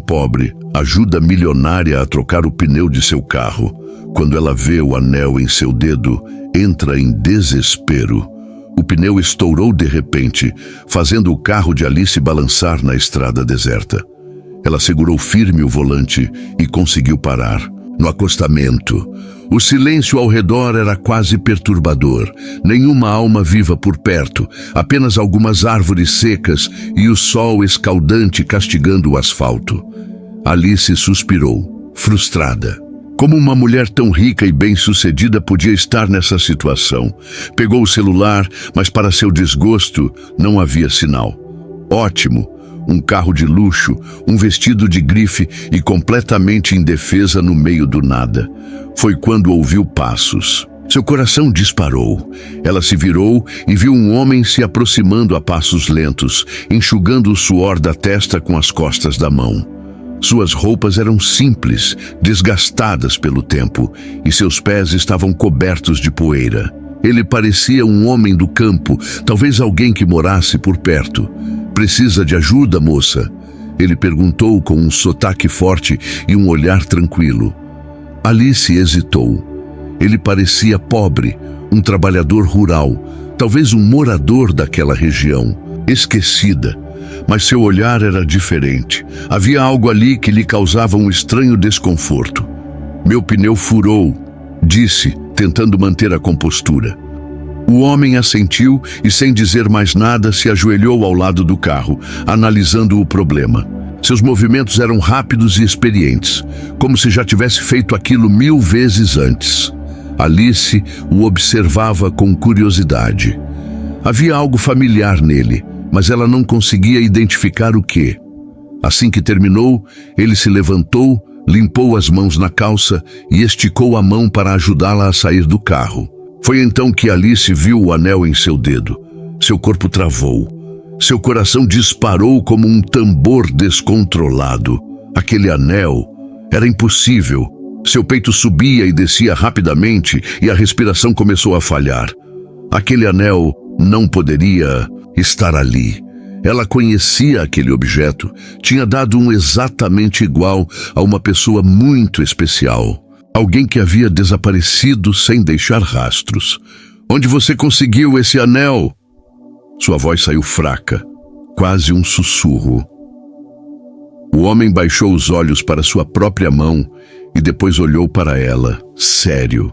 pobre ajuda a milionária a trocar o pneu de seu carro. Quando ela vê o anel em seu dedo, entra em desespero. O pneu estourou de repente, fazendo o carro de Alice balançar na estrada deserta. Ela segurou firme o volante e conseguiu parar. No acostamento, o silêncio ao redor era quase perturbador. Nenhuma alma viva por perto, apenas algumas árvores secas e o sol escaldante castigando o asfalto. Alice suspirou, frustrada. Como uma mulher tão rica e bem-sucedida podia estar nessa situação? Pegou o celular, mas para seu desgosto, não havia sinal. Ótimo! Um carro de luxo, um vestido de grife e completamente indefesa no meio do nada. Foi quando ouviu passos. Seu coração disparou. Ela se virou e viu um homem se aproximando a passos lentos, enxugando o suor da testa com as costas da mão. Suas roupas eram simples, desgastadas pelo tempo, e seus pés estavam cobertos de poeira. Ele parecia um homem do campo, talvez alguém que morasse por perto. "Precisa de ajuda, moça?" Ele perguntou com um sotaque forte e um olhar tranquilo. Alice hesitou. Ele parecia pobre, um trabalhador rural, talvez um morador daquela região, esquecida. Mas seu olhar era diferente. Havia algo ali que lhe causava um estranho desconforto. "Meu pneu furou", disse, tentando manter a compostura. O homem assentiu e, sem dizer mais nada, se ajoelhou ao lado do carro, analisando o problema. Seus movimentos eram rápidos e experientes, como se já tivesse feito aquilo 1000 vezes antes. Alice o observava com curiosidade. Havia algo familiar nele, mas ela não conseguia identificar o que. Assim que terminou, ele se levantou, limpou as mãos na calça e esticou a mão para ajudá-la a sair do carro. Foi então que Alice viu o anel em seu dedo. Seu corpo travou. Seu coração disparou como um tambor descontrolado. Aquele anel era impossível. Seu peito subia e descia rapidamente e a respiração começou a falhar. Aquele anel não poderia estar ali. Ela conhecia aquele objeto. Tinha dado um exatamente igual a uma pessoa muito especial. Alguém que havia desaparecido sem deixar rastros. "Onde você conseguiu esse anel?" Sua voz saiu fraca, quase um sussurro. O homem baixou os olhos para sua própria mão e depois olhou para ela, sério.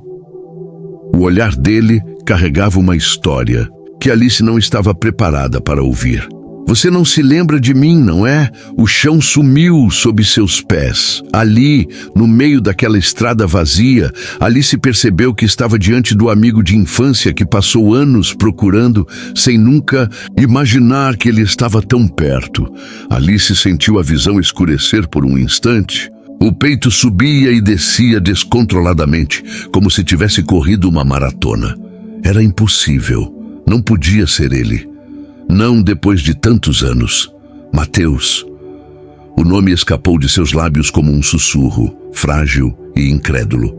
O olhar dele carregava uma história que Alice não estava preparada para ouvir. "Você não se lembra de mim, não é? O chão sumiu sob seus pés. Ali, no meio daquela estrada vazia, Alice percebeu que estava diante do amigo de infância que passou anos procurando, sem nunca imaginar que ele estava tão perto. Alice sentiu a visão escurecer por um instante. O peito subia e descia descontroladamente, como se tivesse corrido uma maratona. Era impossível. Não podia ser ele. Não depois de tantos anos. Mateus. O nome escapou de seus lábios como um sussurro, frágil e incrédulo.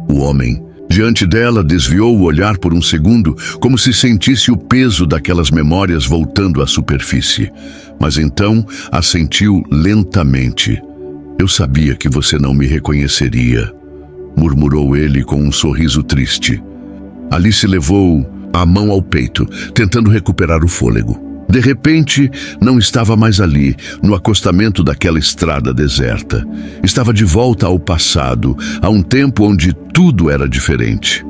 O homem, diante dela, desviou o olhar por um segundo, como se sentisse o peso daquelas memórias voltando à superfície. Mas então assentiu lentamente. "Eu sabia que você não me reconheceria", murmurou ele com um sorriso triste. Alice levou a mão ao peito, tentando recuperar o fôlego. De repente, não estava mais ali, no acostamento daquela estrada deserta. Estava de volta ao passado, a um tempo onde tudo era diferente.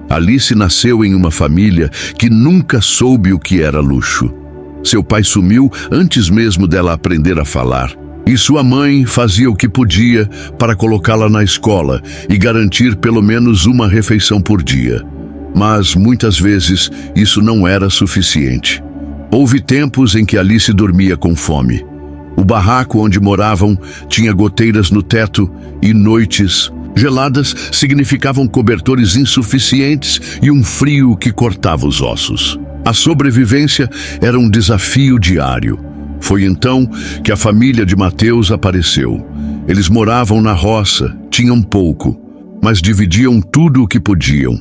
Alice nasceu em uma família que nunca soube o que era luxo. Seu pai sumiu antes mesmo dela aprender a falar. E sua mãe fazia o que podia para colocá-la na escola e garantir pelo menos uma refeição por dia. Mas, muitas vezes, isso não era suficiente. Houve tempos em que Alice dormia com fome. O barraco onde moravam tinha goteiras no teto e noites geladas significavam cobertores insuficientes e um frio que cortava os ossos. A sobrevivência era um desafio diário. Foi então que a família de Mateus apareceu. Eles moravam na roça, tinham pouco, mas dividiam tudo o que podiam.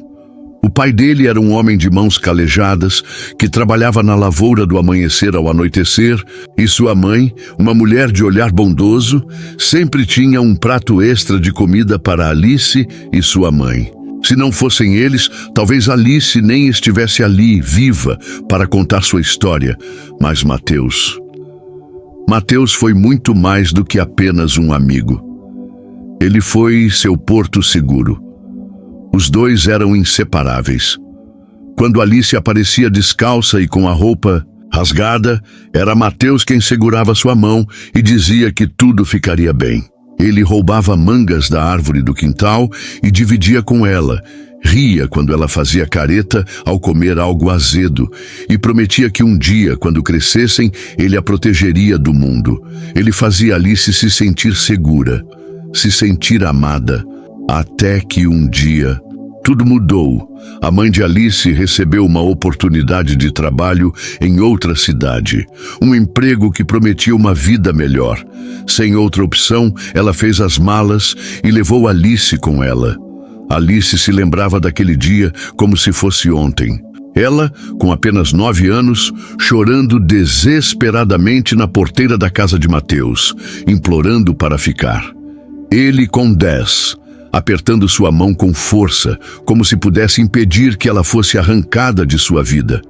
O pai dele era um homem de mãos calejadas, que trabalhava na lavoura do amanhecer ao anoitecer, e sua mãe, uma mulher de olhar bondoso, sempre tinha um prato extra de comida para Alice e sua mãe. Se não fossem eles, talvez Alice nem estivesse ali, viva, para contar sua história. Mas Mateus foi muito mais do que apenas um amigo. Ele foi seu porto seguro. Os dois eram inseparáveis. Quando Alice aparecia descalça e com a roupa rasgada, era Mateus quem segurava sua mão e dizia que tudo ficaria bem. Ele roubava mangas da árvore do quintal e dividia com ela, ria quando ela fazia careta ao comer algo azedo e prometia que um dia, quando crescessem, ele a protegeria do mundo. Ele fazia Alice se sentir segura, se sentir amada, até que um dia tudo mudou. A mãe de Alice recebeu uma oportunidade de trabalho em outra cidade, um emprego que prometia uma vida melhor. Sem outra opção, ela fez as malas e levou Alice com ela. Alice se lembrava daquele dia como se fosse ontem. Ela, com apenas 9 anos, chorando desesperadamente na porteira da casa de Mateus, implorando para ficar. Ele com 10, apertando sua mão com força, como se pudesse impedir que ela fosse arrancada de sua vida.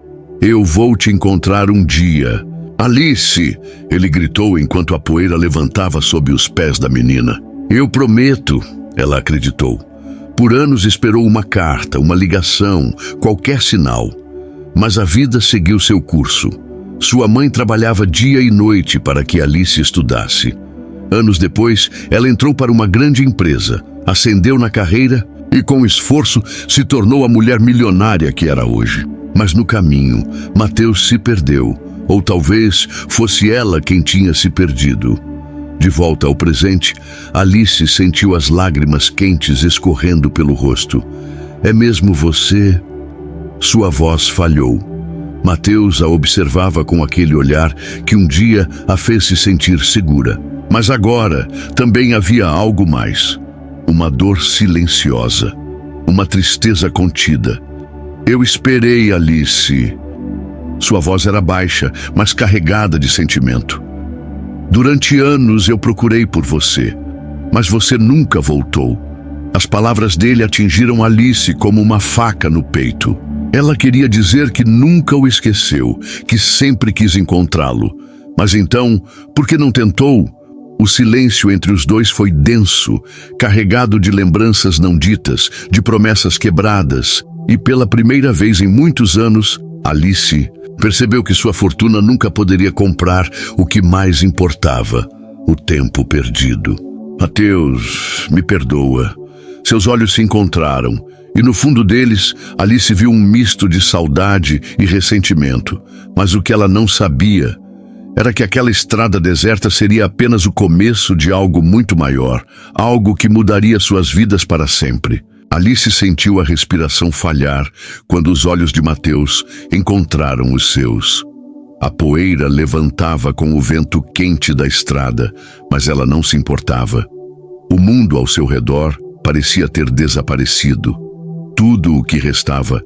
"Eu vou te encontrar um dia. Alice!" ele gritou enquanto a poeira levantava sob os pés da menina. "Eu prometo", ela acreditou. Por anos esperou uma carta, uma ligação, qualquer sinal. Mas a vida seguiu seu curso. Sua mãe trabalhava dia e noite para que Alice estudasse. Anos depois, ela entrou para uma grande empresa, ascendeu na carreira e, com esforço, se tornou a mulher milionária que era hoje. Mas no caminho, Mateus se perdeu, ou talvez fosse ela quem tinha se perdido. De volta ao presente, Alice sentiu as lágrimas quentes escorrendo pelo rosto. "É mesmo você?" Sua voz falhou. Mateus a observava com aquele olhar que um dia a fez se sentir segura. Mas agora também havia algo mais. Uma dor silenciosa, uma tristeza contida. "Eu esperei, Alice." Sua voz era baixa, mas carregada de sentimento. "Durante anos eu procurei por você, mas você nunca voltou." As palavras dele atingiram Alice como uma faca no peito. Ela queria dizer que nunca o esqueceu, que sempre quis encontrá-lo. Mas então, por que não tentou? O silêncio entre os dois foi denso, carregado de lembranças não ditas, de promessas quebradas, e pela primeira vez em muitos anos, Alice percebeu que sua fortuna nunca poderia comprar o que mais importava: o tempo perdido. "Mateus, me perdoa." Seus olhos se encontraram, e no fundo deles, Alice viu um misto de saudade e ressentimento. Mas o que ela não sabia era que aquela estrada deserta seria apenas o começo de algo muito maior, algo que mudaria suas vidas para sempre. Alice sentiu a respiração falhar quando os olhos de Mateus encontraram os seus. A poeira levantava com o vento quente da estrada, mas ela não se importava. O mundo ao seu redor parecia ter desaparecido. Tudo o que restava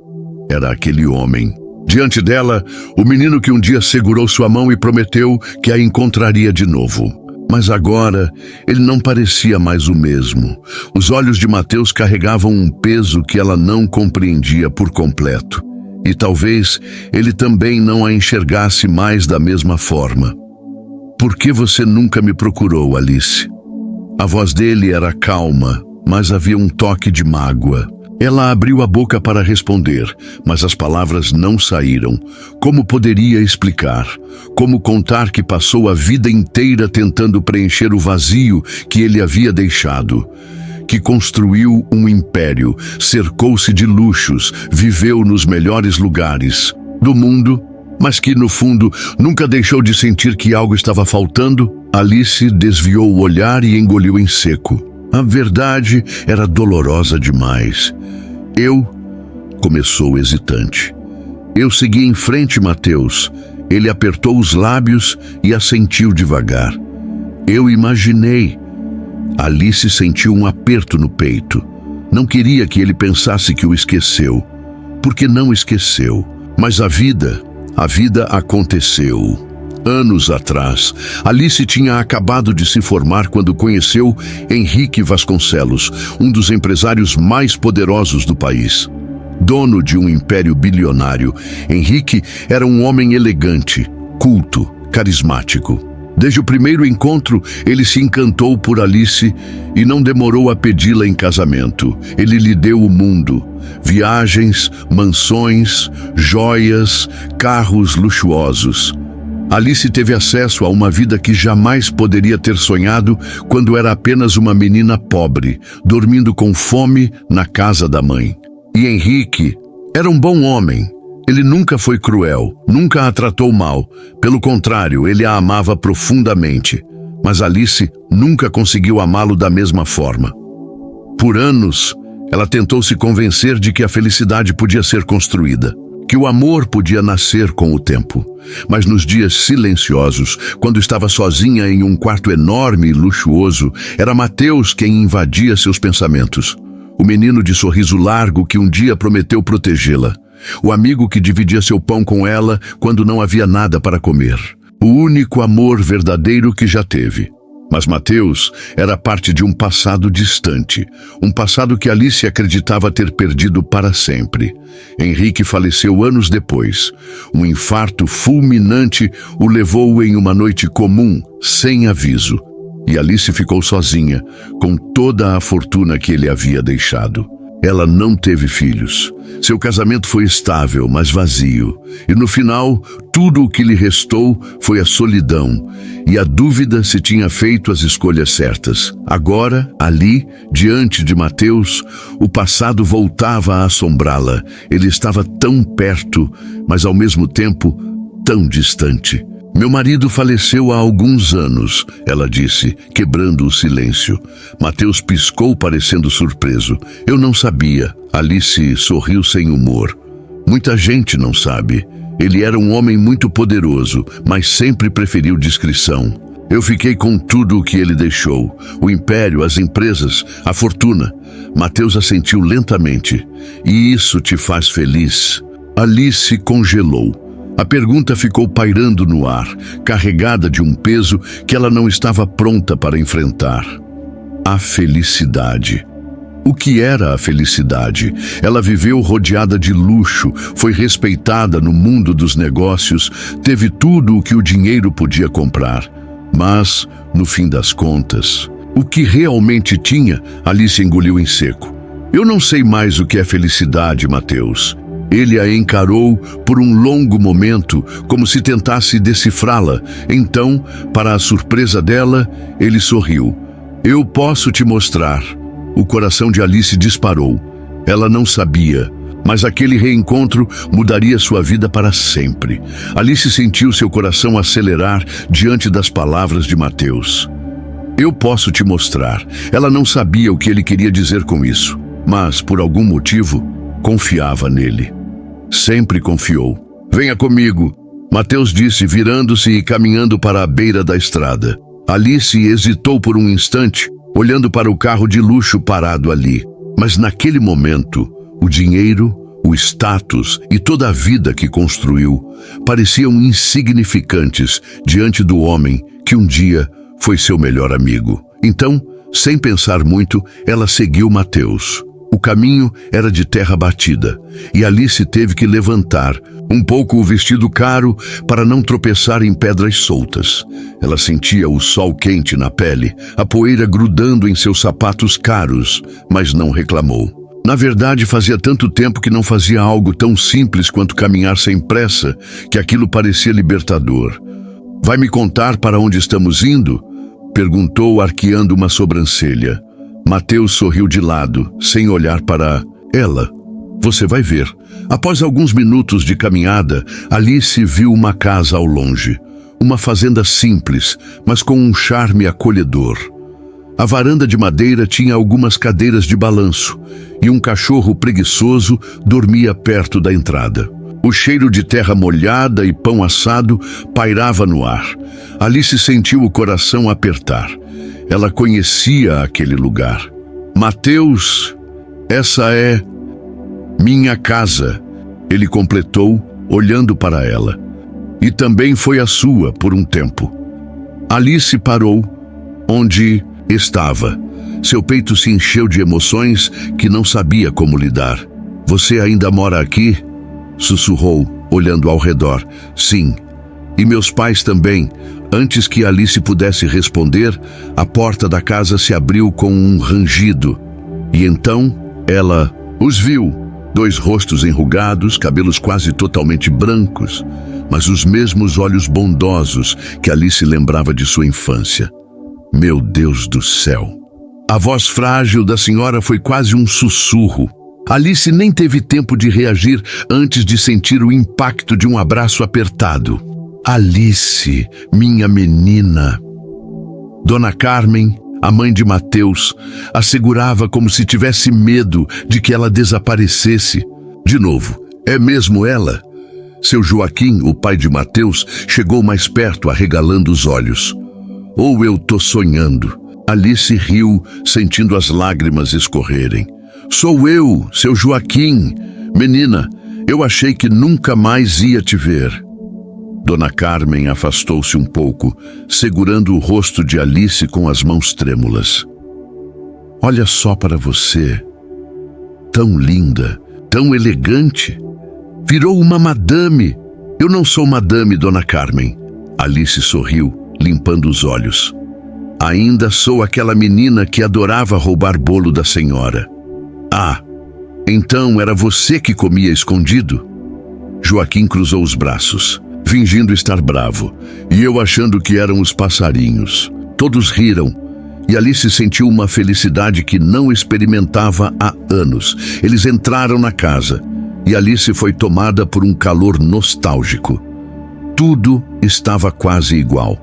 era aquele homem. Diante dela, o menino que um dia segurou sua mão e prometeu que a encontraria de novo. Mas agora, ele não parecia mais o mesmo. Os olhos de Mateus carregavam um peso que ela não compreendia por completo. E talvez ele também não a enxergasse mais da mesma forma. "Por que você nunca me procurou, Alice?" A voz dele era calma, mas havia um toque de mágoa. Ela abriu a boca para responder, mas as palavras não saíram. Como poderia explicar? Como contar que passou a vida inteira tentando preencher o vazio que ele havia deixado? Que construiu um império, cercou-se de luxos, viveu nos melhores lugares do mundo, mas que, no fundo, nunca deixou de sentir que algo estava faltando? Alice desviou o olhar e engoliu em seco. A verdade era dolorosa demais. Começou hesitante. "Eu segui em frente, Mateus." Ele apertou os lábios e assentiu devagar. "Eu imaginei." Alice sentiu um aperto no peito. Não queria que ele pensasse que o esqueceu. porque não esqueceu. Mas a vida aconteceu. Anos atrás, Alice tinha acabado de se formar quando conheceu Henrique Vasconcelos, um dos empresários mais poderosos do país. Dono de um império bilionário, Henrique era um homem elegante, culto, carismático. Desde o primeiro encontro, ele se encantou por Alice e não demorou a pedi-la em casamento. Ele lhe deu o mundo: viagens, mansões, joias, carros luxuosos. Alice teve acesso a uma vida que jamais poderia ter sonhado quando era apenas uma menina pobre, dormindo com fome na casa da mãe. E Henrique era um bom homem. Ele nunca foi cruel, nunca a tratou mal. Pelo contrário, ele a amava profundamente. Mas Alice nunca conseguiu amá-lo da mesma forma. Por anos, ela tentou se convencer de que a felicidade podia ser construída, que o amor podia nascer com o tempo. Mas nos dias silenciosos, quando estava sozinha em um quarto enorme e luxuoso, era Mateus quem invadia seus pensamentos. O menino de sorriso largo que um dia prometeu protegê-la. O amigo que dividia seu pão com ela quando não havia nada para comer. O único amor verdadeiro que já teve. Mas Mateus era parte de um passado distante, um passado que Alice acreditava ter perdido para sempre. Henrique faleceu anos depois. Um infarto fulminante o levou em uma noite comum, sem aviso. E Alice ficou sozinha, com toda a fortuna que ele havia deixado. Ela não teve filhos. Seu casamento foi estável, mas vazio. E no final, tudo o que lhe restou foi a solidão e a dúvida se tinha feito as escolhas certas. Agora, ali, diante de Mateus, o passado voltava a assombrá-la. Ele estava tão perto, mas ao mesmo tempo tão distante. Meu marido faleceu há alguns anos, ela disse, quebrando o silêncio. Mateus piscou, parecendo surpreso. Eu não sabia. Alice sorriu sem humor. Muita gente não sabe. Ele era um homem muito poderoso, mas sempre preferiu discrição. Eu fiquei com tudo o que ele deixou. O império, as empresas, a fortuna. Mateus assentiu lentamente. E isso te faz feliz? Alice congelou. A pergunta ficou pairando no ar, carregada de um peso que ela não estava pronta para enfrentar. A felicidade. O que era a felicidade? Ela viveu rodeada de luxo, foi respeitada no mundo dos negócios, teve tudo o que o dinheiro podia comprar. Mas, no fim das contas, o que realmente tinha, Alice engoliu em seco. Eu não sei mais o que é felicidade, Mateus. Ele a encarou por um longo momento, como se tentasse decifrá-la. Então, para a surpresa dela, ele sorriu. Eu posso te mostrar. O coração de Alice disparou. Ela não sabia, mas aquele reencontro mudaria sua vida para sempre. Alice sentiu seu coração acelerar diante das palavras de Mateus. Eu posso te mostrar. Ela não sabia o que ele queria dizer com isso, mas, por algum motivo, confiava nele. Sempre confiou. Venha comigo, Mateus disse, virando-se e caminhando para a beira da estrada. Alice hesitou por um instante, olhando para o carro de luxo parado ali. Mas naquele momento, o dinheiro, o status e toda a vida que construiu pareciam insignificantes diante do homem que um dia foi seu melhor amigo. Então, sem pensar muito, ela seguiu Mateus. O caminho era de terra batida, e Alice teve que levantar um pouco o vestido caro para não tropeçar em pedras soltas. Ela sentia o sol quente na pele, a poeira grudando em seus sapatos caros, mas não reclamou. Na verdade, fazia tanto tempo que não fazia algo tão simples quanto caminhar sem pressa, que aquilo parecia libertador. Vai me contar para onde estamos indo? Perguntou, arqueando uma sobrancelha. Mateus sorriu de lado, sem olhar para ela. Você vai ver. Após alguns minutos de caminhada, Alice viu uma casa ao longe. Uma fazenda simples, mas com um charme acolhedor. A varanda de madeira tinha algumas cadeiras de balanço, e um cachorro preguiçoso dormia perto da entrada. O cheiro de terra molhada e pão assado pairava no ar. Alice sentiu o coração apertar. Ela conhecia aquele lugar. Mateus, essa é minha casa, ele completou, olhando para ela. E também foi a sua por um tempo. Alice parou onde estava. Seu peito se encheu de emoções que não sabia como lidar. Você ainda mora aqui? Sussurrou, olhando ao redor. Sim. E meus pais também. Antes que Alice pudesse responder, a porta da casa se abriu com um rangido. E então ela os viu. 2 rostos enrugados, cabelos quase totalmente brancos, mas os mesmos olhos bondosos que Alice lembrava de sua infância. Meu Deus do céu! A voz frágil da senhora foi quase um sussurro. Alice nem teve tempo de reagir antes de sentir o impacto de um abraço apertado. Alice, minha menina. Dona Carmen, a mãe de Mateus, a segurava como se tivesse medo de que ela desaparecesse. De novo, é mesmo ela? Seu Joaquim, o pai de Mateus, chegou mais perto, arregalando os olhos. Ou eu tô sonhando? Alice riu, sentindo as lágrimas escorrerem. Sou eu, seu Joaquim. Menina, eu achei que nunca mais ia te ver. Dona Carmen afastou-se um pouco, segurando o rosto de Alice com as mãos trêmulas. Olha só para você. Tão linda, tão elegante. Virou uma madame. Eu não sou madame, Dona Carmen. Alice sorriu, limpando os olhos. Ainda sou aquela menina que adorava roubar bolo da senhora. Ah, então era você que comia escondido? Joaquim cruzou os braços, fingindo estar bravo, e eu achando que eram os passarinhos. Todos riram, e Alice sentiu uma felicidade que não experimentava há anos. Eles entraram na casa, e Alice foi tomada por um calor nostálgico. Tudo estava quase igual.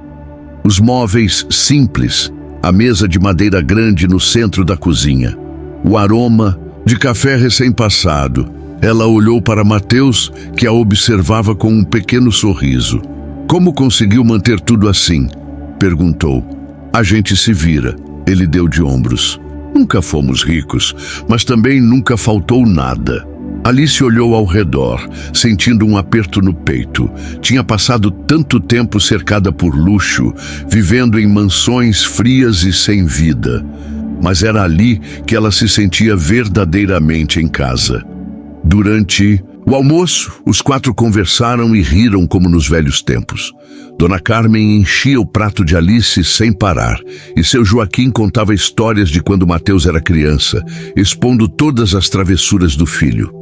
Os móveis simples, a mesa de madeira grande no centro da cozinha, o aroma de café recém-passado. Ela olhou para Mateus, que a observava com um pequeno sorriso. Como conseguiu manter tudo assim? Perguntou. A gente se vira. Ele deu de ombros. Nunca fomos ricos, mas também nunca faltou nada. Alice olhou ao redor, sentindo um aperto no peito. Tinha passado tanto tempo cercada por luxo, vivendo em mansões frias e sem vida. Mas era ali que ela se sentia verdadeiramente em casa. Durante o almoço, os 4 conversaram e riram como nos velhos tempos. Dona Carmen enchia o prato de Alice sem parar, e seu Joaquim contava histórias de quando Mateus era criança, expondo todas as travessuras do filho.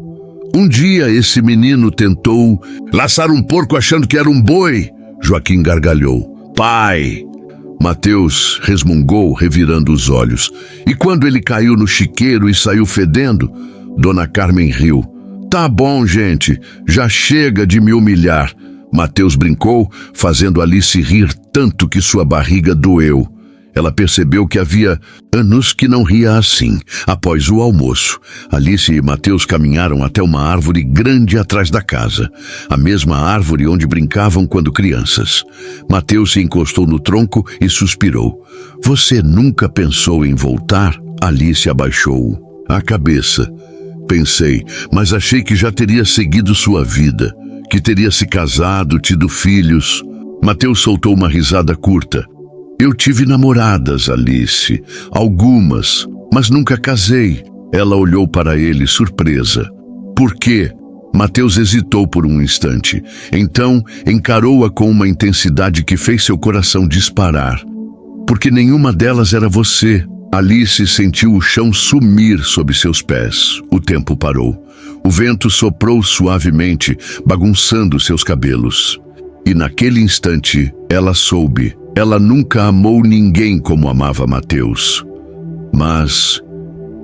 Um dia esse menino tentou laçar um porco achando que era um boi. Joaquim gargalhou. Pai! Mateus resmungou, revirando os olhos. E quando ele caiu no chiqueiro e saiu fedendo, Dona Carmen riu. Tá bom, gente, já chega de me humilhar. Mateus brincou, fazendo Alice rir tanto que sua barriga doeu. Ela percebeu que havia anos que não ria assim. Após o almoço, Alice e Mateus caminharam até uma árvore grande atrás da casa, a mesma árvore onde brincavam quando crianças. Mateus se encostou no tronco e suspirou. Você nunca pensou em voltar? Alice abaixou a cabeça. Pensei, mas achei que já teria seguido sua vida, que teria se casado, tido filhos. Mateus soltou uma risada curta. Eu tive namoradas, Alice, algumas, mas nunca casei. Ela olhou para ele, surpresa. Por quê? Mateus hesitou por um instante. Então, encarou-a com uma intensidade que fez seu coração disparar. Porque nenhuma delas era você. Alice sentiu o chão sumir sob seus pés. O tempo parou. O vento soprou suavemente, bagunçando seus cabelos. E naquele instante, ela soube. Ela nunca amou ninguém como amava Mateus. Mas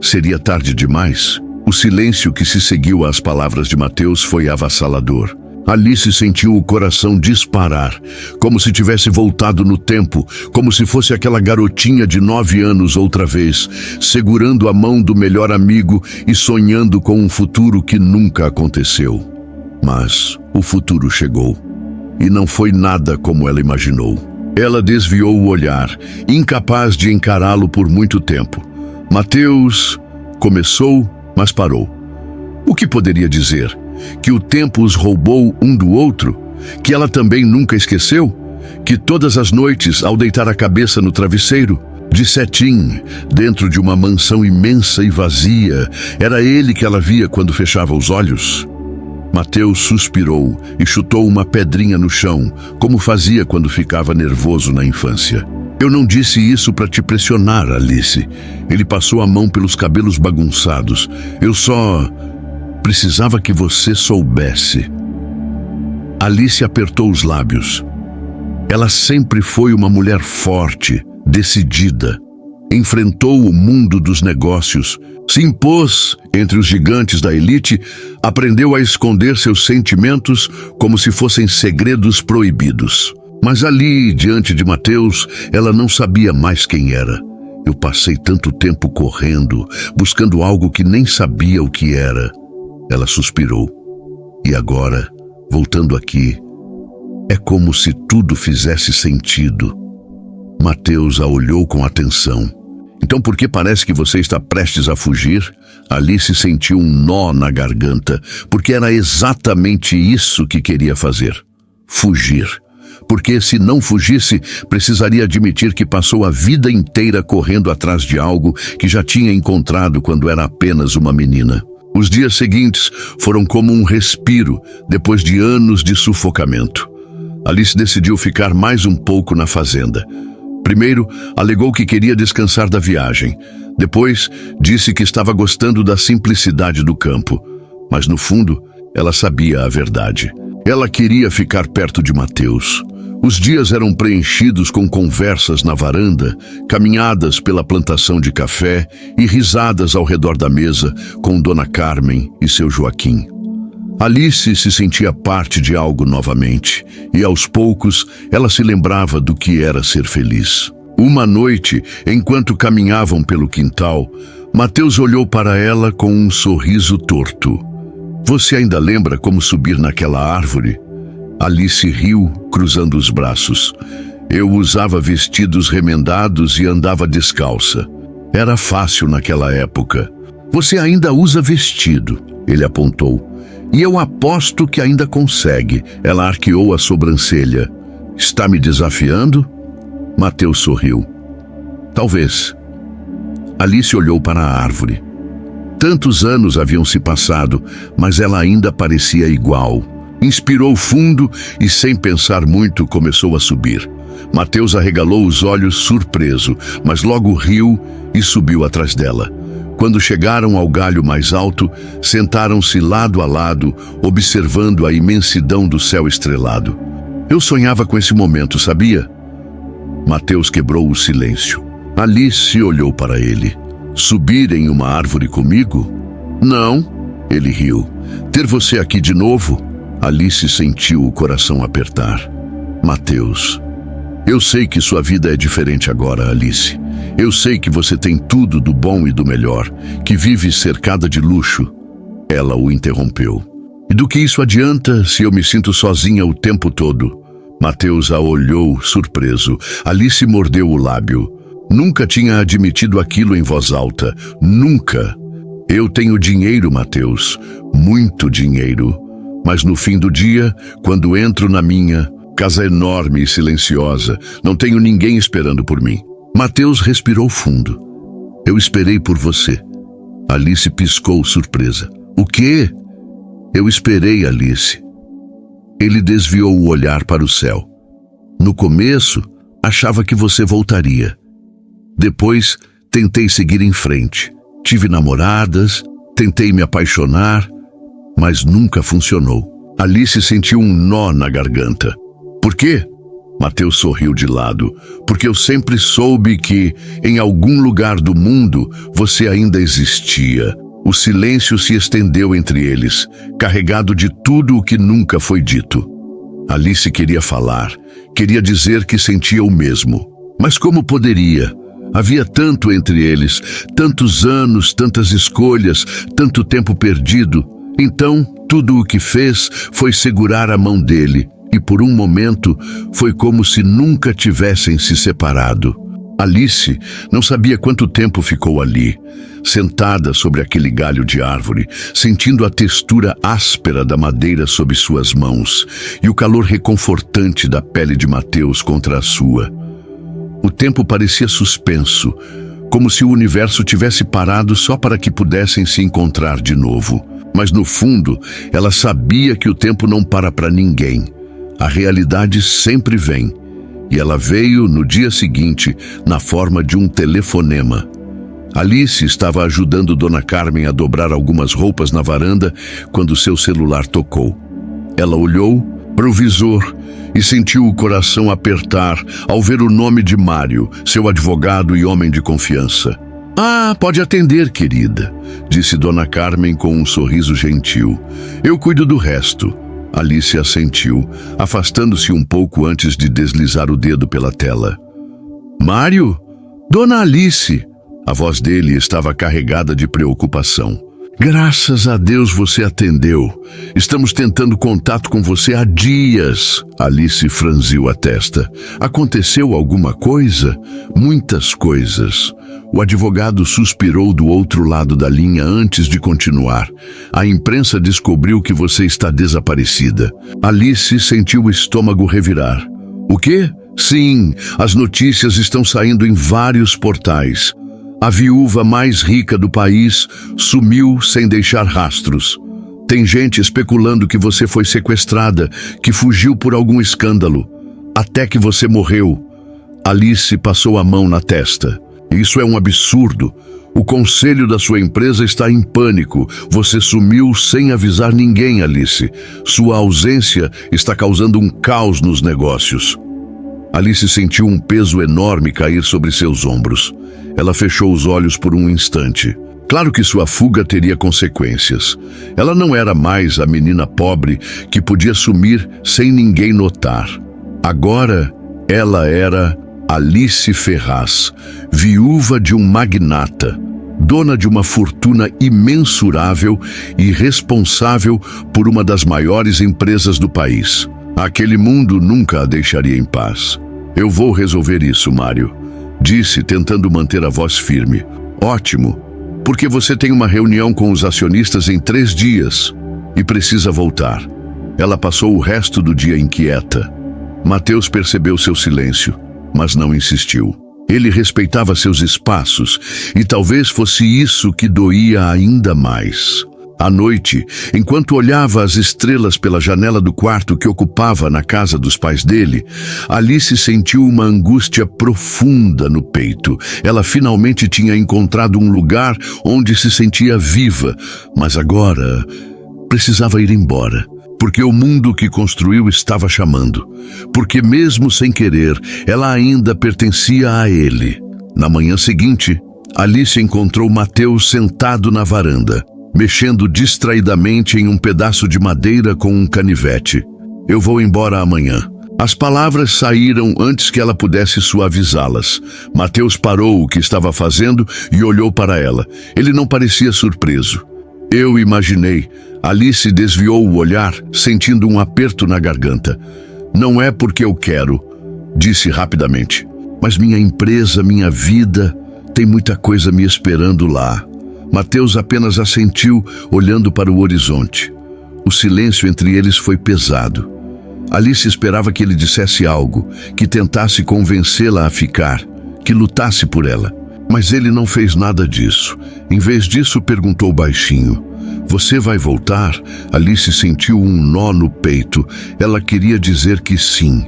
seria tarde demais? O silêncio que se seguiu às palavras de Mateus foi avassalador. Alice sentiu o coração disparar, como se tivesse voltado no tempo, como se fosse aquela garotinha de 9 anos outra vez, segurando a mão do melhor amigo e sonhando com um futuro que nunca aconteceu. Mas o futuro chegou, e não foi nada como ela imaginou. Ela desviou o olhar, incapaz de encará-lo por muito tempo. Mateus começou, mas parou. O que poderia dizer? Que o tempo os roubou um do outro? Que ela também nunca esqueceu? Que todas as noites, ao deitar a cabeça no travesseiro, de cetim, dentro de uma mansão imensa e vazia, era ele que ela via quando fechava os olhos? Mateus suspirou e chutou uma pedrinha no chão, como fazia quando ficava nervoso na infância. Eu não disse isso para te pressionar, Alice. Ele passou a mão pelos cabelos bagunçados. Eu só precisava que você soubesse. Alice apertou os lábios. Ela sempre foi uma mulher forte, decidida. Enfrentou o mundo dos negócios, se impôs entre os gigantes da elite, aprendeu a esconder seus sentimentos como se fossem segredos proibidos. Mas ali, diante de Mateus, ela não sabia mais quem era. Eu passei tanto tempo correndo, buscando algo que nem sabia o que era. Ela suspirou. E agora, voltando aqui, é como se tudo fizesse sentido. Mateus a olhou com atenção. Então por que parece que você está prestes a fugir? Alice sentiu um nó na garganta, porque era exatamente isso que queria fazer. Fugir. Porque se não fugisse, precisaria admitir que passou a vida inteira correndo atrás de algo que já tinha encontrado quando era apenas uma menina. Os dias seguintes foram como um respiro depois de anos de sufocamento. Alice decidiu ficar mais um pouco na fazenda. Primeiro, alegou que queria descansar da viagem. Depois, disse que estava gostando da simplicidade do campo. Mas no fundo, ela sabia a verdade. Ela queria ficar perto de Mateus. Os dias eram preenchidos com conversas na varanda, caminhadas pela plantação de café e risadas ao redor da mesa com Dona Carmen e seu Joaquim. Alice se sentia parte de algo novamente, e aos poucos ela se lembrava do que era ser feliz. Uma noite, enquanto caminhavam pelo quintal, Mateus olhou para ela com um sorriso torto. Você ainda lembra como subir naquela árvore? Alice riu, cruzando os braços. Eu usava vestidos remendados e andava descalça. Era fácil naquela época. Você ainda usa vestido, ele apontou. E eu aposto que ainda consegue. Ela arqueou a sobrancelha. Está me desafiando? Mateus sorriu. Talvez. Alice olhou para a árvore. Tantos anos haviam se passado, mas ela ainda parecia igual. Inspirou fundo e, sem pensar muito, começou a subir. Mateus arregalou os olhos surpreso, mas logo riu e subiu atrás dela. Quando chegaram ao galho mais alto, sentaram-se lado a lado, observando a imensidão do céu estrelado. Eu sonhava com esse momento, sabia? Mateus quebrou o silêncio. Alice olhou para ele. Subir em uma árvore comigo? Não, ele riu. Ter você aqui de novo? Alice sentiu o coração apertar. Mateus. Eu sei que sua vida é diferente agora, Alice. Eu sei que você tem tudo do bom e do melhor, que vive cercada de luxo. Ela o interrompeu. E do que isso adianta se eu me sinto sozinha o tempo todo? Mateus a olhou, surpreso. Alice mordeu o lábio. Nunca tinha admitido aquilo em voz alta. Nunca. Eu tenho dinheiro, Mateus. Muito dinheiro. Mas no fim do dia, quando entro na minha casa enorme e silenciosa, não tenho ninguém esperando por mim. Mateus respirou fundo. Eu esperei por você. Alice piscou, surpresa. O quê? Eu esperei, Alice. Ele desviou o olhar para o céu. No começo, achava que você voltaria. Depois, tentei seguir em frente. Tive namoradas, tentei me apaixonar, mas nunca funcionou. Alice sentiu um nó na garganta. Por quê? Mateus sorriu de lado. Porque eu sempre soube que, em algum lugar do mundo, você ainda existia. O silêncio se estendeu entre eles, carregado de tudo o que nunca foi dito. Alice queria falar, queria dizer que sentia o mesmo. Mas como poderia? Havia tanto entre eles, tantos anos, tantas escolhas, tanto tempo perdido. Então, tudo o que fez foi segurar a mão dele. E por um momento, foi como se nunca tivessem se separado. Alice não sabia quanto tempo ficou ali, sentada sobre aquele galho de árvore, sentindo a textura áspera da madeira sob suas mãos e o calor reconfortante da pele de Mateus contra a sua. O tempo parecia suspenso, como se o universo tivesse parado só para que pudessem se encontrar de novo. Mas no fundo, ela sabia que o tempo não para ninguém. A realidade sempre vem. E ela veio no dia seguinte, na forma de um telefonema. Alice estava ajudando Dona Carmen a dobrar algumas roupas na varanda quando seu celular tocou. Ela olhou para o visor e sentiu o coração apertar ao ver o nome de Mário, seu advogado e homem de confiança. "Ah, pode atender, querida", disse Dona Carmen com um sorriso gentil. "Eu cuido do resto." Alice assentiu, afastando-se um pouco antes de deslizar o dedo pela tela. "Mário? Dona Alice!" A voz dele estava carregada de preocupação. "Graças a Deus você atendeu. Estamos tentando contato com você há dias." Alice franziu a testa. "Aconteceu alguma coisa?" "Muitas coisas." O advogado suspirou do outro lado da linha antes de continuar. "A imprensa descobriu que você está desaparecida." Alice sentiu o estômago revirar. "O quê?" "Sim, as notícias estão saindo em vários portais. A viúva mais rica do país sumiu sem deixar rastros. Tem gente especulando que você foi sequestrada, que fugiu por algum escândalo, até que você morreu." Alice passou a mão na testa. "Isso é um absurdo. O conselho da sua empresa está em pânico. Você sumiu sem avisar ninguém, Alice. Sua ausência está causando um caos nos negócios." Alice sentiu um peso enorme cair sobre seus ombros. Ela fechou os olhos por um instante. Claro que sua fuga teria consequências. Ela não era mais a menina pobre que podia sumir sem ninguém notar. Agora, ela era Alice Ferraz, viúva de um magnata, dona de uma fortuna imensurável e responsável por uma das maiores empresas do país. Aquele mundo nunca a deixaria em paz. "Eu vou resolver isso, Mário", disse, tentando manter a voz firme. "Ótimo, porque você tem uma reunião com os acionistas em 3 dias e precisa voltar." Ela passou o resto do dia inquieta. Mateus percebeu seu silêncio, mas não insistiu. Ele respeitava seus espaços e talvez fosse isso que doía ainda mais. À noite, enquanto olhava as estrelas pela janela do quarto que ocupava na casa dos pais dele, Alice sentiu uma angústia profunda no peito. Ela finalmente tinha encontrado um lugar onde se sentia viva, mas agora precisava ir embora. Porque o mundo que construiu estava chamando. Porque mesmo sem querer, ela ainda pertencia a ele. Na manhã seguinte, Alice encontrou Mateus sentado na varanda, mexendo distraidamente em um pedaço de madeira com um canivete. "Eu vou embora amanhã." As palavras saíram antes que ela pudesse suavizá-las. Mateus parou o que estava fazendo e olhou para ela. Ele não parecia surpreso. "Eu imaginei." Alice desviou o olhar, sentindo um aperto na garganta. "Não é porque eu quero", disse rapidamente. "Mas minha empresa, minha vida, tem muita coisa me esperando lá." Mateus apenas assentiu, olhando para o horizonte. O silêncio entre eles foi pesado. Alice esperava que ele dissesse algo, que tentasse convencê-la a ficar, que lutasse por ela. Mas ele não fez nada disso. Em vez disso, perguntou baixinho: "Você vai voltar?" Alice sentiu um nó no peito. Ela queria dizer que sim.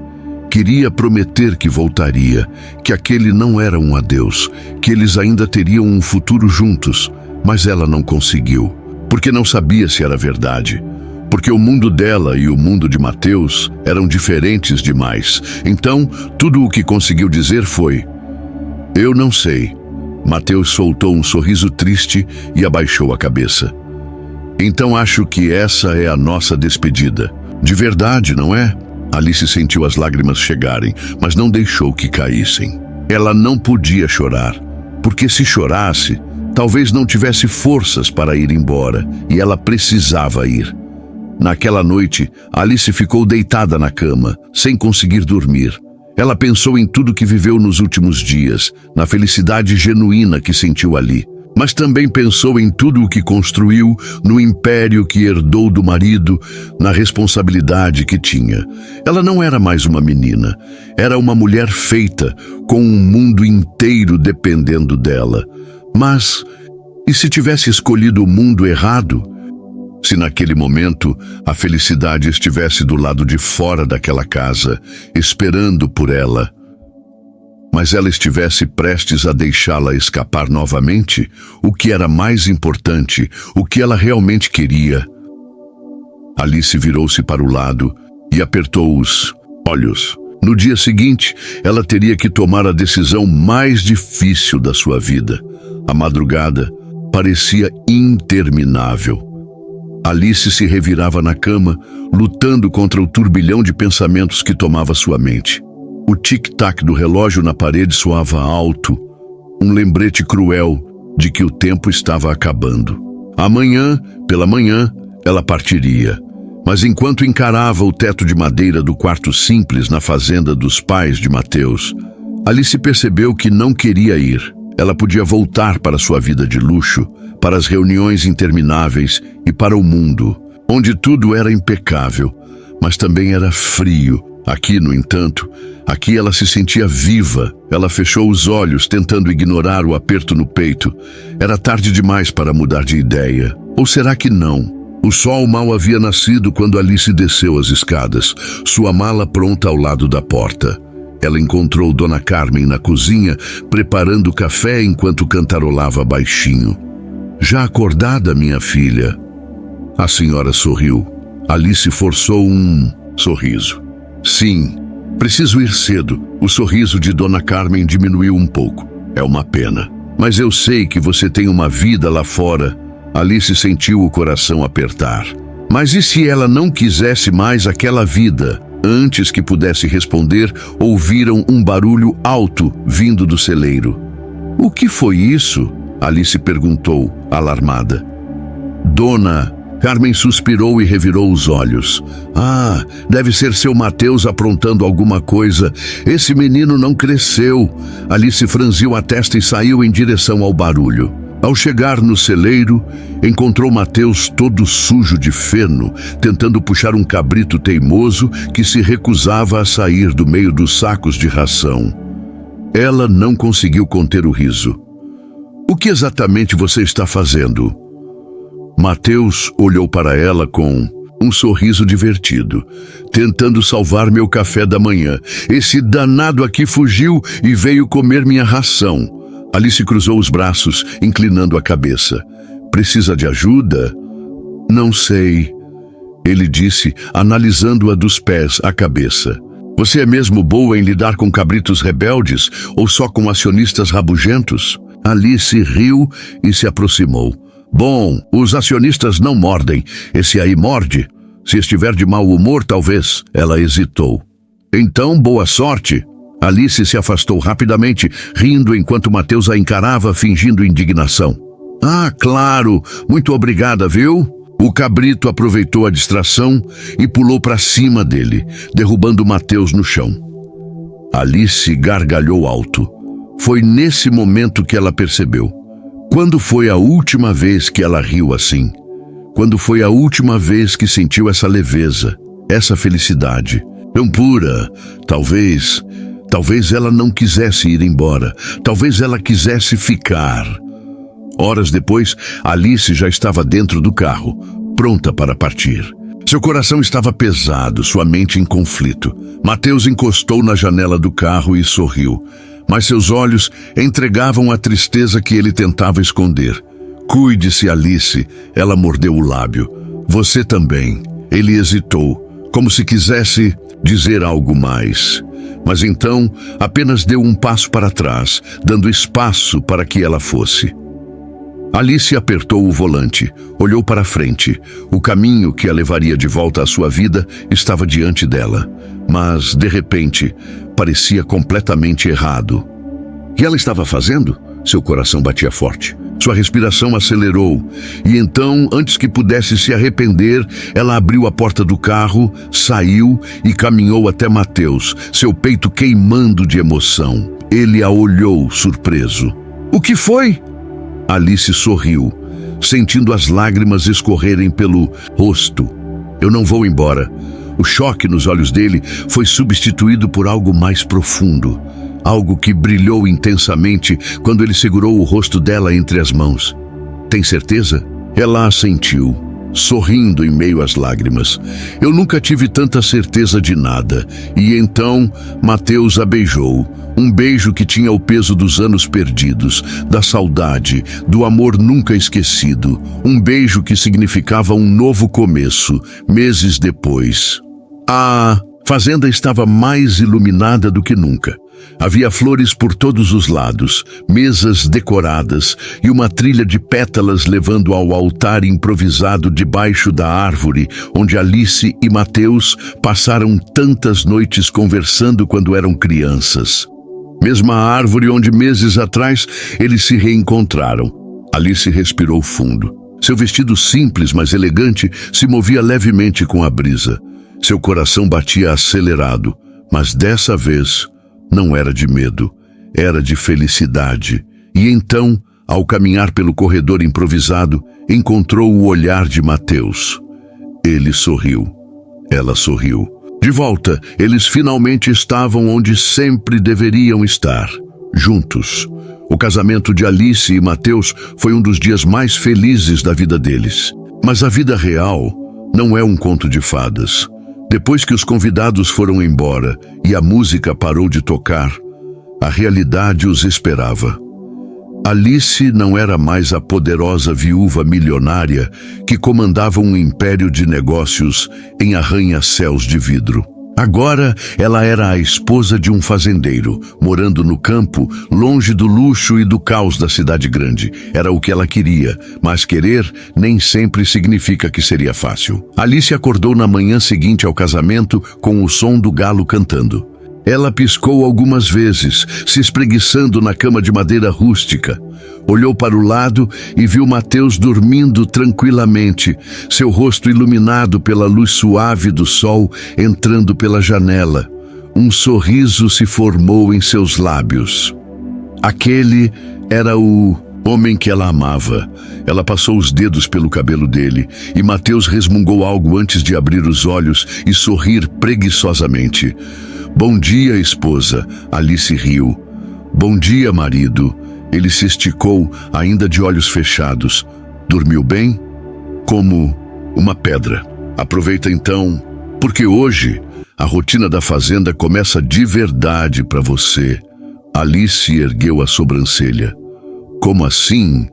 Queria prometer que voltaria, que aquele não era um adeus, que eles ainda teriam um futuro juntos. Mas ela não conseguiu, porque não sabia se era verdade. Porque o mundo dela e o mundo de Mateus eram diferentes demais. Então, tudo o que conseguiu dizer foi: "Eu não sei." Mateus soltou um sorriso triste e abaixou a cabeça. "Então acho que essa é a nossa despedida." "De verdade, não é?" Alice sentiu as lágrimas chegarem, mas não deixou que caíssem. Ela não podia chorar, porque se chorasse, talvez não tivesse forças para ir embora, e ela precisava ir. Naquela noite, Alice ficou deitada na cama, sem conseguir dormir. Ela pensou em tudo que viveu nos últimos dias, na felicidade genuína que sentiu ali. Mas também pensou em tudo o que construiu, no império que herdou do marido, na responsabilidade que tinha. Ela não era mais uma menina, era uma mulher feita, com um mundo inteiro dependendo dela. Mas, e se tivesse escolhido o mundo errado? Se naquele momento a felicidade estivesse do lado de fora daquela casa, esperando por ela, mas ela estivesse prestes a deixá-la escapar novamente, o que era mais importante, o que ela realmente queria. Alice virou-se para o lado e apertou os olhos. No dia seguinte, ela teria que tomar a decisão mais difícil da sua vida. A madrugada parecia interminável. Alice se revirava na cama, lutando contra o turbilhão de pensamentos que tomava sua mente. O tic-tac do relógio na parede soava alto, um lembrete cruel de que o tempo estava acabando. Amanhã, pela manhã, ela partiria. Mas enquanto encarava o teto de madeira do quarto simples na fazenda dos pais de Mateus, Alice percebeu que não queria ir. Ela podia voltar para sua vida de luxo, para as reuniões intermináveis e para o mundo, onde tudo era impecável, mas também era frio. Aqui, no entanto, aqui ela se sentia viva. Ela fechou os olhos, tentando ignorar o aperto no peito. Era tarde demais para mudar de ideia. Ou será que não? O sol mal havia nascido quando Alice desceu as escadas, sua mala pronta ao lado da porta. Ela encontrou Dona Carmen na cozinha, preparando café enquanto cantarolava baixinho. "Já acordada, minha filha?" A senhora sorriu. Alice forçou um sorriso. "Sim, preciso ir cedo." O sorriso de Dona Carmen diminuiu um pouco. "É uma pena. Mas eu sei que você tem uma vida lá fora." Alice sentiu o coração apertar. Mas e se ela não quisesse mais aquela vida? Antes que pudesse responder, ouviram um barulho alto vindo do celeiro. "O que foi isso?" Alice perguntou, alarmada. Dona Carmen suspirou e revirou os olhos. "Ah, deve ser seu Mateus aprontando alguma coisa. Esse menino não cresceu." Alice franziu a testa e saiu em direção ao barulho. Ao chegar no celeiro, encontrou Mateus todo sujo de feno, tentando puxar um cabrito teimoso que se recusava a sair do meio dos sacos de ração. Ela não conseguiu conter o riso. "O que exatamente você está fazendo?" Mateus olhou para ela com um sorriso divertido. "Tentando salvar meu café da manhã. Esse danado aqui fugiu e veio comer minha ração." Alice cruzou os braços, inclinando a cabeça. "Precisa de ajuda?" "Não sei," ele disse, analisando-a dos pés à cabeça. "Você é mesmo boa em lidar com cabritos rebeldes ou só com acionistas rabugentos?" Alice riu e se aproximou. "Bom, os acionistas não mordem. Esse aí morde. Se estiver de mau humor, talvez." Ela hesitou. "Então, boa sorte." Alice se afastou rapidamente, rindo enquanto Mateus a encarava, fingindo indignação. "Ah, claro! Muito obrigada, viu?" O cabrito aproveitou a distração e pulou para cima dele, derrubando Mateus no chão. Alice gargalhou alto. Foi nesse momento que ela percebeu. Quando foi a última vez que ela riu assim? Quando foi a última vez que sentiu essa leveza, essa felicidade? Tão pura, talvez ela não quisesse ir embora. Talvez ela quisesse ficar. Horas depois, Alice já estava dentro do carro, pronta para partir. Seu coração estava pesado, sua mente em conflito. Mateus encostou na janela do carro e sorriu, mas seus olhos entregavam a tristeza que ele tentava esconder. "Cuide-se, Alice." Ela mordeu o lábio. "Você também." Ele hesitou, como se quisesse dizer algo mais. Mas então apenas deu um passo para trás, dando espaço para que ela fosse. Alice apertou o volante, olhou para frente. O caminho que a levaria de volta à sua vida estava diante dela. Mas, de repente, parecia completamente errado. O que ela estava fazendo? Seu coração batia forte. Sua respiração acelerou, e então, antes que pudesse se arrepender, ela abriu a porta do carro, saiu e caminhou até Mateus, seu peito queimando de emoção. Ele a olhou, surpreso. "O que foi?" Alice sorriu, sentindo as lágrimas escorrerem pelo rosto. "Eu não vou embora." O choque nos olhos dele foi substituído por algo mais profundo. Algo que brilhou intensamente quando ele segurou o rosto dela entre as mãos. "Tem certeza?" Ela assentiu, sorrindo em meio às lágrimas. "Eu nunca tive tanta certeza de nada." E então Mateus a beijou. Um beijo que tinha o peso dos anos perdidos, da saudade, do amor nunca esquecido. Um beijo que significava um novo começo, meses depois. A fazenda estava mais iluminada do que nunca. Havia flores por todos os lados, mesas decoradas e uma trilha de pétalas levando ao altar improvisado debaixo da árvore, onde Alice e Mateus passaram tantas noites conversando quando eram crianças. Mesma árvore onde meses atrás eles se reencontraram. Alice respirou fundo. Seu vestido simples, mas elegante, se movia levemente com a brisa. Seu coração batia acelerado, mas dessa vez não era de medo, era de felicidade. E então, ao caminhar pelo corredor improvisado, encontrou o olhar de Mateus. Ele sorriu. Ela sorriu. De volta, eles finalmente estavam onde sempre deveriam estar, juntos. O casamento de Alice e Mateus foi um dos dias mais felizes da vida deles. Mas a vida real não é um conto de fadas. Depois que os convidados foram embora e a música parou de tocar, a realidade os esperava. Alice não era mais a poderosa viúva milionária que comandava um império de negócios em arranha-céus de vidro. Agora ela era a esposa de um fazendeiro, morando no campo, longe do luxo e do caos da cidade grande. Era o que ela queria, mas querer nem sempre significa que seria fácil. Alice acordou na manhã seguinte ao casamento com o som do galo cantando. Ela piscou algumas vezes, se espreguiçando na cama de madeira rústica. Olhou para o lado e viu Mateus dormindo tranquilamente, seu rosto iluminado pela luz suave do sol entrando pela janela. Um sorriso se formou em seus lábios. Aquele era o homem que ela amava. Ela passou os dedos pelo cabelo dele e Mateus resmungou algo antes de abrir os olhos e sorrir preguiçosamente. "Bom dia, esposa." Alice riu. "Bom dia, marido." Ele se esticou, ainda de olhos fechados. "Dormiu bem?" "Como uma pedra." "Aproveita então, porque hoje a rotina da fazenda começa de verdade para você." Alice ergueu a sobrancelha. "Como assim?"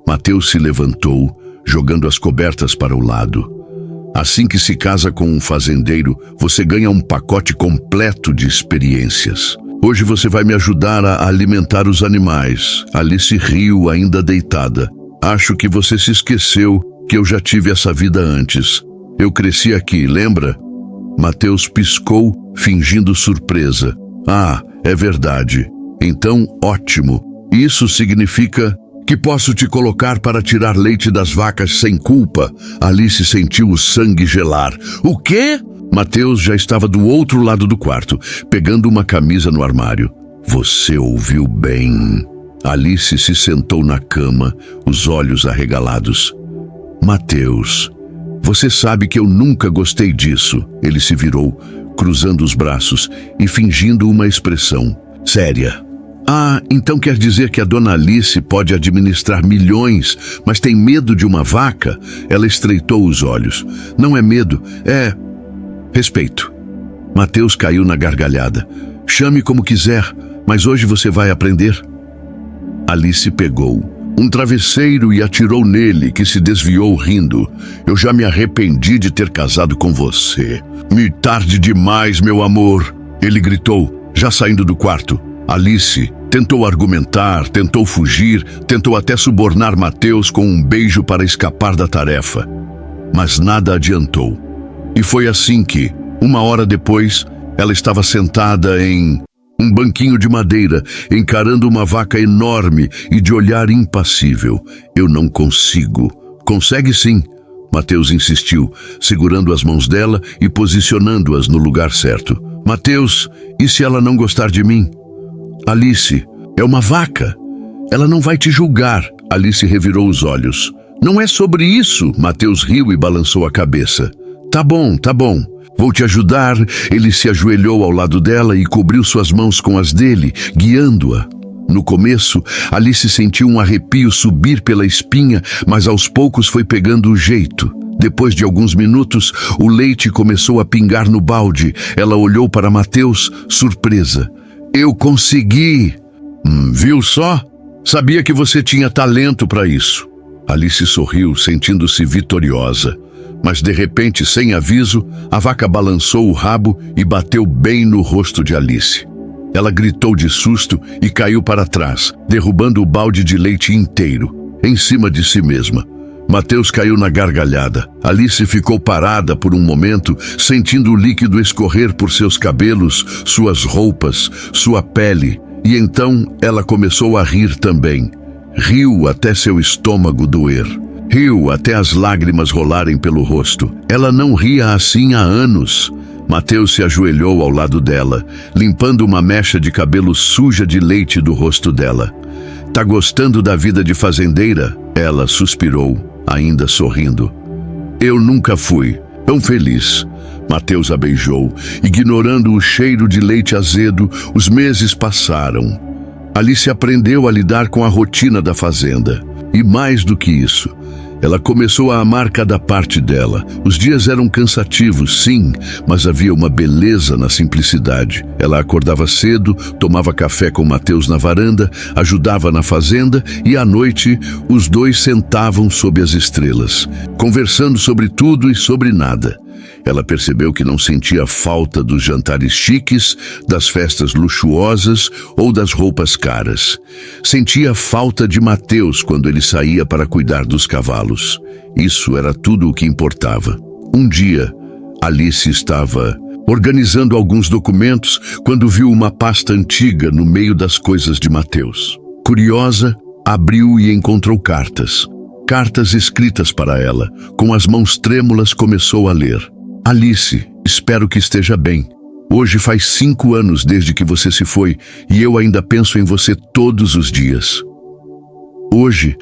Mateus se levantou, jogando as cobertas para o lado. "Assim que se casa com um fazendeiro, você ganha um pacote completo de experiências. Hoje você vai me ajudar a alimentar os animais." Alice riu, ainda deitada. "Acho que você se esqueceu que eu já tive essa vida antes. Eu cresci aqui, lembra?" Mateus piscou, fingindo surpresa. "Ah, é verdade. Então, ótimo. Isso significa que posso te colocar para tirar leite das vacas sem culpa." Alice sentiu o sangue gelar. "O quê?" Mateus já estava do outro lado do quarto, pegando uma camisa no armário. "Você ouviu bem." Alice se sentou na cama, os olhos arregalados. "Mateus, você sabe que eu nunca gostei disso." Ele se virou, cruzando os braços e fingindo uma expressão séria. "Ah, então quer dizer que a dona Alice pode administrar milhões, mas tem medo de uma vaca?" Ela estreitou os olhos. "Não é medo, é respeito." Mateus caiu na gargalhada. "Chame como quiser, mas hoje você vai aprender." Alice pegou um travesseiro e atirou nele, que se desviou rindo. "Eu já me arrependi de ter casado com você." Tarde demais, meu amor." Ele gritou, já saindo do quarto. Alice tentou argumentar, tentou fugir, tentou até subornar Mateus com um beijo para escapar da tarefa. Mas nada adiantou. E foi assim que, uma hora depois, ela estava sentada em Um banquinho de madeira, encarando uma vaca enorme e de olhar impassível. Eu não consigo. Consegue sim, Mateus insistiu, segurando as mãos dela e posicionando-as no lugar certo. Mateus, e se ela não gostar de mim? Alice, é uma vaca. Ela não vai te julgar. Alice revirou os olhos. Não é sobre isso, Mateus riu e balançou a cabeça. Tá bom. Vou te ajudar. Ele se ajoelhou ao lado dela e cobriu suas mãos com as dele, guiando-a. No começo, Alice sentiu um arrepio subir pela espinha, mas aos poucos foi pegando o jeito. Depois de alguns minutos, o leite começou a pingar no balde. Ela olhou para Mateus, surpresa. Eu consegui! Viu só? Sabia que você tinha talento para isso. Alice sorriu, sentindo-se vitoriosa. Mas de repente, sem aviso, a vaca balançou o rabo e bateu bem no rosto de Alice. Ela gritou de susto e caiu para trás, derrubando o balde de leite inteiro, em cima de si mesma. Mateus caiu na gargalhada. Alice ficou parada por um momento, sentindo o líquido escorrer por seus cabelos, suas roupas, sua pele. E então ela começou a rir também. Riu até seu estômago doer. Riu até as lágrimas rolarem pelo rosto. Ela não ria assim há anos. Mateus se ajoelhou ao lado dela, limpando uma mecha de cabelo suja de leite do rosto dela. Tá gostando da vida de fazendeira? Ela suspirou, ainda sorrindo. Eu nunca fui tão feliz. Mateus a beijou, ignorando o cheiro de leite azedo. Os meses passaram. Alice aprendeu a lidar com a rotina da fazenda. E mais do que isso, ela começou a amar cada parte dela. Os dias eram cansativos, sim, mas havia uma beleza na simplicidade. Ela acordava cedo, tomava café com Mateus na varanda, ajudava na fazenda e à noite os dois sentavam sob as estrelas, conversando sobre tudo e sobre nada. Ela percebeu que não sentia falta dos jantares chiques, das festas luxuosas ou das roupas caras. Sentia falta de Mateus quando ele saía para cuidar dos cavalos. Isso era tudo o que importava. Um dia, Alice estava organizando alguns documentos quando viu uma pasta antiga no meio das coisas de Mateus. Curiosa, abriu e encontrou cartas. Cartas escritas para ela. Com as mãos trêmulas, começou a ler. Alice, espero que esteja bem. Hoje faz 5 anos desde que você se foi e eu ainda penso em você todos os dias. Hoje,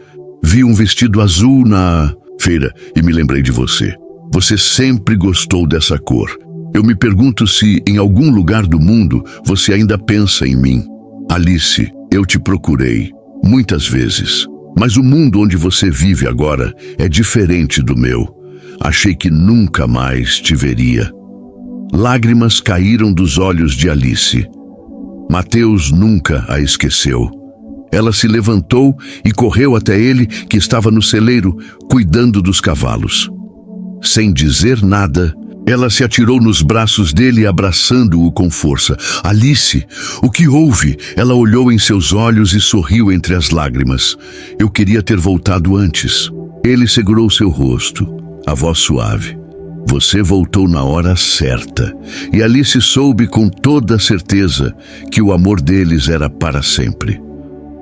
vi um vestido azul na feira e me lembrei de você. Você sempre gostou dessa cor. Eu me pergunto se, em algum lugar do mundo, você ainda pensa em mim. Alice, eu te procurei, muitas vezes. Mas o mundo onde você vive agora é diferente do meu. Achei que nunca mais te veria. Lágrimas caíram dos olhos de Alice. Mateus nunca a esqueceu. Ela se levantou e correu até ele, que estava no celeiro, cuidando dos cavalos. Sem dizer nada, ela se atirou nos braços dele, abraçando-o com força. Alice, o que houve? Ela olhou em seus olhos e sorriu entre as lágrimas. Eu queria ter voltado antes. Ele segurou seu rosto. A voz suave. Você voltou na hora certa. E Alice soube com toda certeza que o amor deles era para sempre.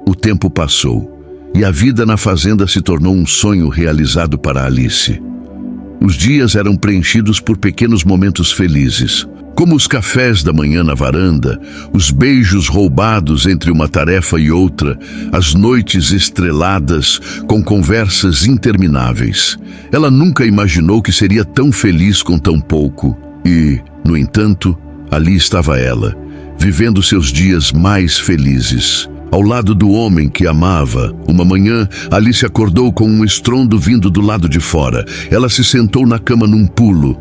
O tempo passou e a vida na fazenda se tornou um sonho realizado para Alice. Os dias eram preenchidos por pequenos momentos felizes, como os cafés da manhã na varanda, os beijos roubados entre uma tarefa e outra, as noites estreladas com conversas intermináveis. Ela nunca imaginou que seria tão feliz com tão pouco. E, no entanto, ali estava ela, vivendo seus dias mais felizes. Ao lado do homem que amava. Uma manhã, Alice acordou com um estrondo vindo do lado de fora. Ela se sentou na cama num pulo.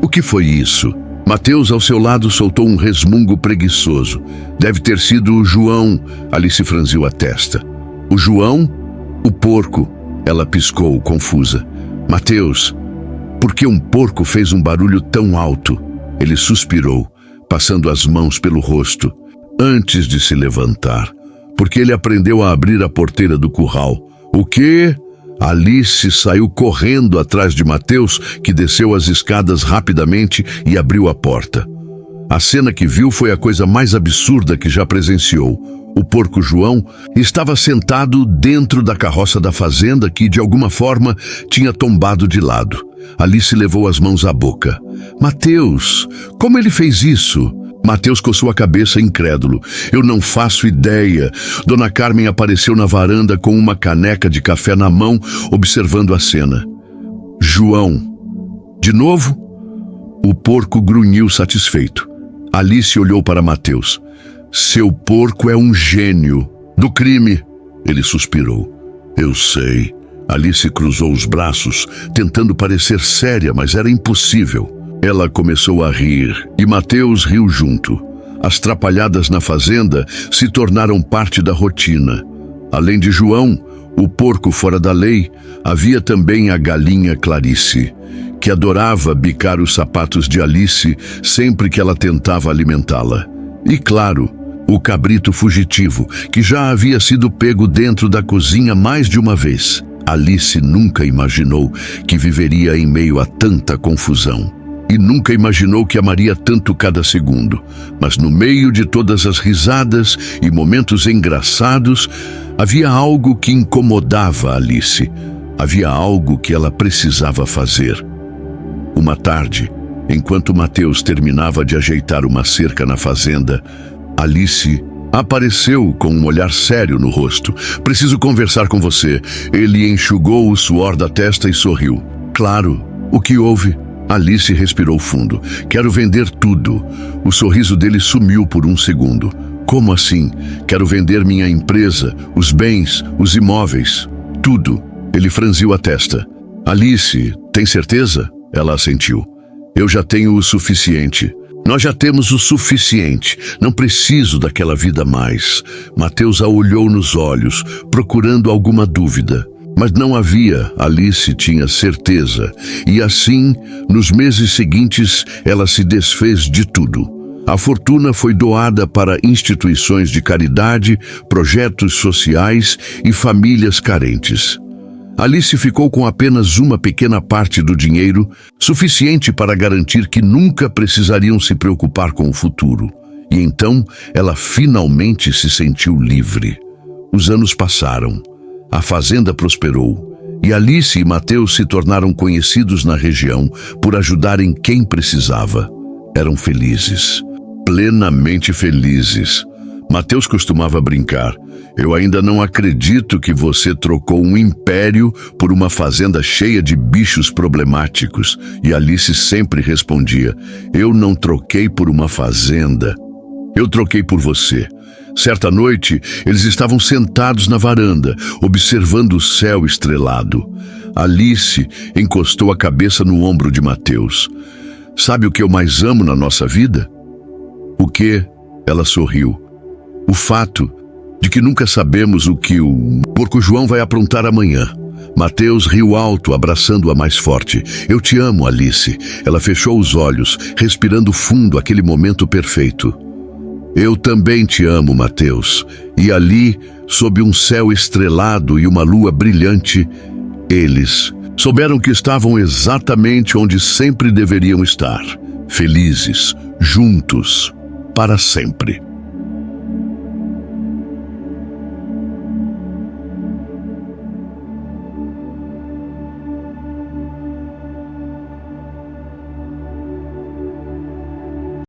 O que foi isso? Mateus, ao seu lado, soltou um resmungo preguiçoso. Deve ter sido o João. Alice franziu a testa. O João? O porco. Ela piscou, confusa. Mateus, por que um porco fez um barulho tão alto? Ele suspirou, passando as mãos pelo rosto, antes de se levantar. Porque ele aprendeu a abrir a porteira do curral. O quê? Alice saiu correndo atrás de Mateus, que desceu as escadas rapidamente e abriu a porta. A cena que viu foi a coisa mais absurda que já presenciou. O porco João estava sentado dentro da carroça da fazenda que, de alguma forma, tinha tombado de lado. Alice levou as mãos à boca. Mateus, como ele fez isso? Mateus coçou a cabeça incrédulo. Eu não faço ideia. Dona Carmen apareceu na varanda com uma caneca de café na mão, observando a cena. João. De novo? O porco grunhiu satisfeito. Alice olhou para Mateus. Seu porco é um gênio. Do crime. Ele suspirou. Eu sei. Alice cruzou os braços, tentando parecer séria, mas era impossível. Ela começou a rir, e Mateus riu junto. As trapalhadas na fazenda se tornaram parte da rotina. Além de João, o porco fora da lei, havia também a galinha Clarice, que adorava bicar os sapatos de Alice sempre que ela tentava alimentá-la. E claro, o cabrito fugitivo, que já havia sido pego dentro da cozinha mais de uma vez. Alice nunca imaginou que viveria em meio a tanta confusão. E nunca imaginou que amaria tanto cada segundo. Mas no meio de todas as risadas e momentos engraçados, havia algo que incomodava Alice. Havia algo que ela precisava fazer. Uma tarde, enquanto Mateus terminava de ajeitar uma cerca na fazenda, Alice apareceu com um olhar sério no rosto. Preciso conversar com você. Ele enxugou o suor da testa e sorriu. Claro, o que houve? Alice respirou fundo. Quero vender tudo. O sorriso dele sumiu por um segundo. Como assim? Quero vender minha empresa, os bens, os imóveis. Tudo. Ele franziu a testa. Alice, tem certeza? Ela assentiu. Eu já tenho o suficiente. Nós já temos o suficiente. Não preciso daquela vida mais. Mateus a olhou nos olhos, procurando alguma dúvida. Mas não havia. Alice tinha certeza. E assim, nos meses seguintes, ela se desfez de tudo. A fortuna foi doada para instituições de caridade, projetos sociais e famílias carentes. Alice ficou com apenas uma pequena parte do dinheiro, suficiente para garantir que nunca precisariam se preocupar com o futuro. E então, ela finalmente se sentiu livre. Os anos passaram. A fazenda prosperou. E Alice e Mateus se tornaram conhecidos na região por ajudarem quem precisava. Eram felizes. Plenamente felizes. Mateus costumava brincar. Eu ainda não acredito que você trocou um império por uma fazenda cheia de bichos problemáticos. E Alice sempre respondia, eu não troquei por uma fazenda. Eu troquei por você. Certa noite, eles estavam sentados na varanda, observando o céu estrelado. Alice encostou a cabeça no ombro de Mateus. Sabe o que eu mais amo na nossa vida? O quê? Ela sorriu. O fato de que nunca sabemos o que o porco João vai aprontar amanhã. Mateus riu alto, abraçando-a mais forte. Eu te amo, Alice. Ela fechou os olhos, respirando fundo aquele momento perfeito. Eu também te amo, Mateus. E ali, sob um céu estrelado e uma lua brilhante, eles souberam que estavam exatamente onde sempre deveriam estar. Felizes, juntos, para sempre.